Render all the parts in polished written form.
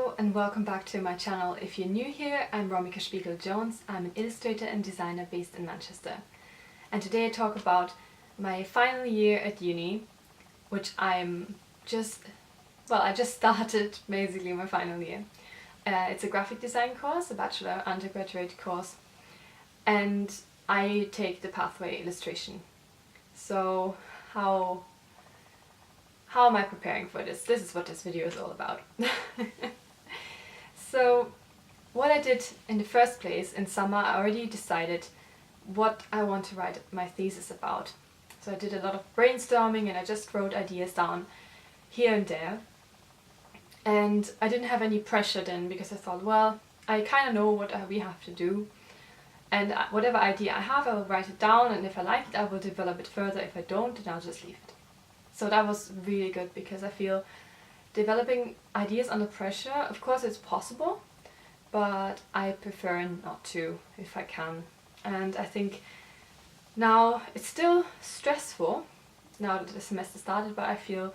Hello and welcome back to my channel. If you're new here, I'm Romica Spiegl-Jones. I'm an illustrator and designer based in Manchester. And today I talk about my final year at uni, which I just started basically my final year. It's a graphic design course, a bachelor undergraduate course, and I take the pathway illustration. So how am I preparing for this? This is what this video is all about. So what I did in the first place in summer, I already decided what I want to write my thesis about. So I did a lot of brainstorming and I just wrote ideas down here and there. And I didn't have any pressure then because I thought, well, I kind of know what we have to do. And whatever idea I have, I will write it down, and if I like it, I will develop it further. If I don't, then I'll just leave it. So that was really good because I feel developing ideas under pressure, of course it's possible, but I prefer not to if I can. And I think now it's still stressful now that the semester started, but I feel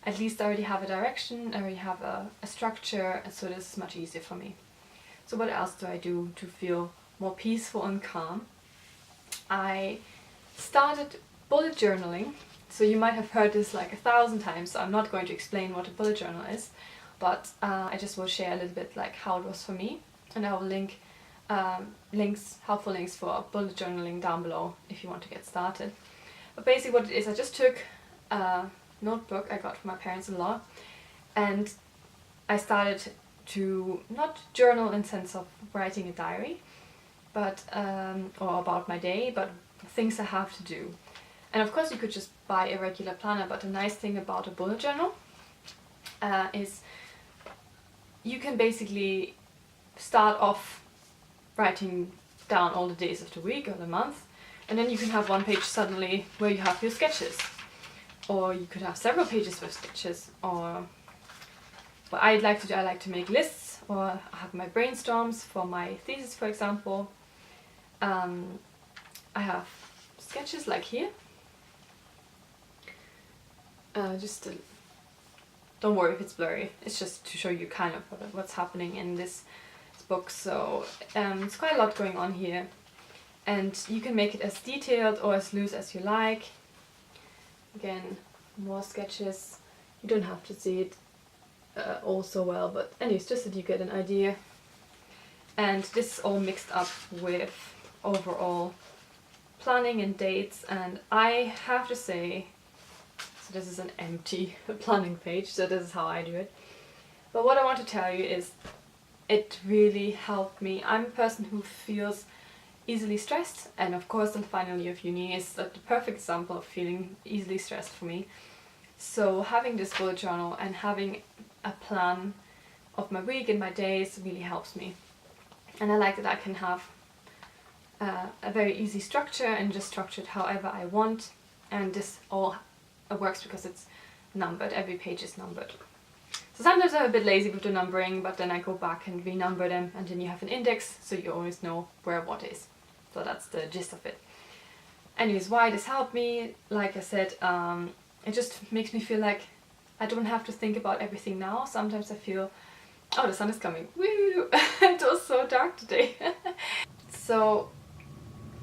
at least I already have a direction, I already have a structure, and so this is much easier for me. So what else do I do to feel more peaceful and calm? I started bullet journaling. So you might have heard this like 1,000 times, so I'm not going to explain what a bullet journal is, but I just will share a little bit like how it was for me, and I will link helpful links for bullet journaling down below if you want to get started. But basically what it is, I just took a notebook I got from my parents-in-law, and I started to not journal in the sense of writing a diary, but or about my day, but things I have to do. And of course you could just buy a regular planner, but the nice thing about a bullet journal is you can basically start off writing down all the days of the week or the month, and then you can have one page suddenly where you have your sketches, or you could have several pages with sketches, or what I like to do, I like to make lists, or I have my brainstorms for my thesis, for example. I have sketches like here. Don't worry if it's blurry, it's just to show you kind of what's happening in this book. So it's quite a lot going on here, and you can make it as detailed or as loose as you like. Again, more sketches. You don't have to see it all so well, but anyways, just so you get an idea. And this is all mixed up with overall planning and dates, and I have to say, so this is an empty planning page, so this is how I do it. But what I want to tell you is it really helped me. I'm a person who feels easily stressed, and of course the final year of uni is the perfect example of feeling easily stressed for me. So having this bullet journal and having a plan of my week and my days really helps me. And I like that I can have a very easy structure and just structure it however I want, and this all works because it's numbered, every page is numbered. So sometimes I'm a bit lazy with the numbering, but then I go back and renumber them, and then you have an index so you always know where what is. So that's the gist of it. Anyways, why this helped me, like I said, it just makes me feel like I don't have to think about everything now. Sometimes I feel, oh, the sun is coming, woo! It was so dark today. So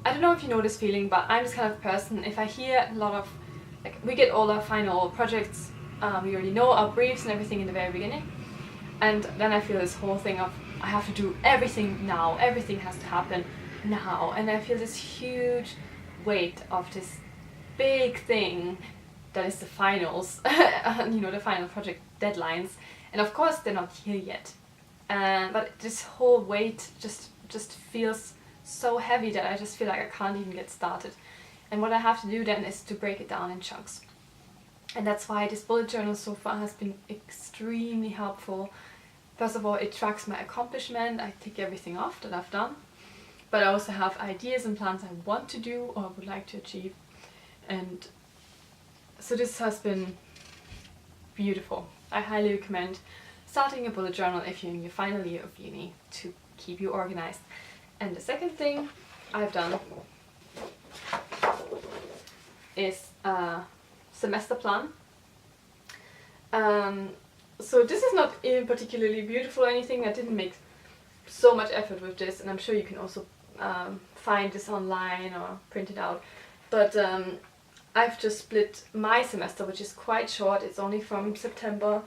I don't know if you know this feeling, but I'm this kind of person, if I hear a lot of, like, we get all our final projects, we already know our briefs and everything in the very beginning, and then I feel this whole thing of I have to do everything now, everything has to happen now, and I feel this huge weight of this big thing that is the finals, you know, the final project deadlines, and of course they're not here yet, but this whole weight just feels so heavy that I just feel like I can't even get started. And what I have to do then is to break it down in chunks. And that's why this bullet journal so far has been extremely helpful. First of all, it tracks my accomplishment, I tick everything off that I've done. But I also have ideas and plans I want to do or would like to achieve. And so this has been beautiful. I highly recommend starting a bullet journal if you're in your final year of uni to keep you organized. And the second thing I've done is a semester plan. So this is not even particularly beautiful or anything. I didn't make so much effort with this, and I'm sure you can also find this online or print it out. But I've just split my semester, which is quite short. It's only from September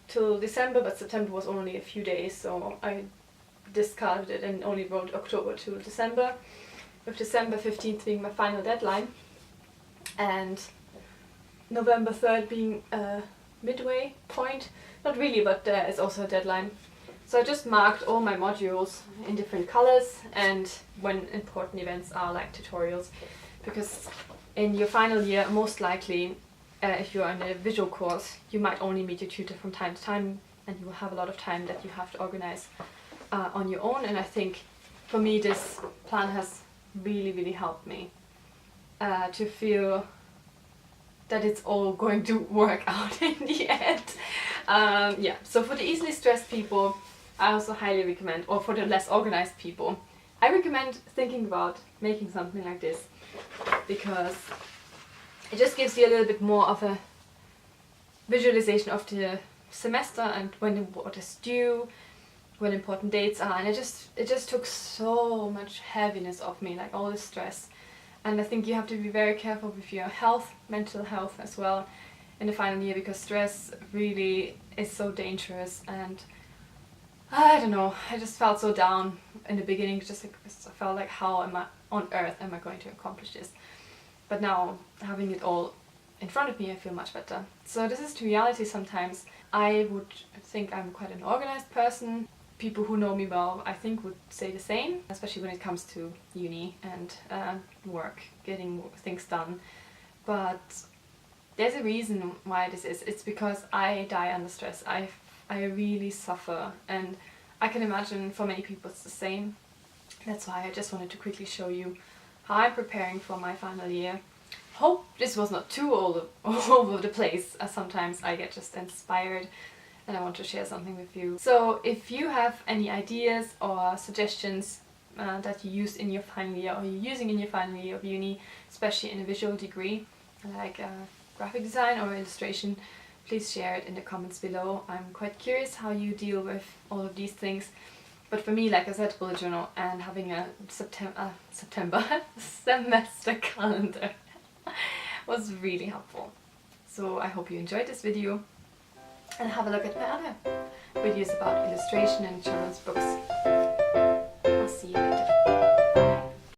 till December, but September was only a few days, so I discarded it and only wrote October to December, with December 15th being my final deadline and November 3rd being a midway point. Not really, but there is also a deadline. So I just marked all my modules in different colors and when important events are like tutorials, because in your final year, most likely, if you're in a visual course, you might only meet your tutor from time to time, and you will have a lot of time that you have to organize on your own. And I think for me this plan has really helped me to feel that it's all going to work out in the end. Yeah, so for the easily stressed people, I also highly recommend, or for the less organized people, I recommend thinking about making something like this, because it just gives you a little bit more of a visualization of the semester and what is due, when important dates are, and it just took so much heaviness off me, like all this stress. And I think you have to be very careful with your health, mental health as well, in the final year, because stress really is so dangerous. And I don't know, I just felt so down in the beginning, just like, I felt like, how am I on earth am I going to accomplish this? But now, having it all in front of me, I feel much better. So this is the reality sometimes. I would think I'm quite an organized person. People who know me well, I think, would say the same, especially when it comes to uni and work, getting things done. But there's a reason why this is. It's because I die under stress. I really suffer, and I can imagine for many people it's the same. That's why I just wanted to quickly show you how I'm preparing for my final year. Hope this was not too all over the place, as sometimes I get just inspired and I want to share something with you. So if you have any ideas or suggestions that you use in your final year, or you're using in your final year of uni, especially in a visual degree like graphic design or illustration, please share it in the comments below. I'm quite curious how you deal with all of these things. But for me, like I said, bullet journal and having a September semester calendar was really helpful. So I hope you enjoyed this video, and have a look at my other videos about illustration and children's books. I'll see you later.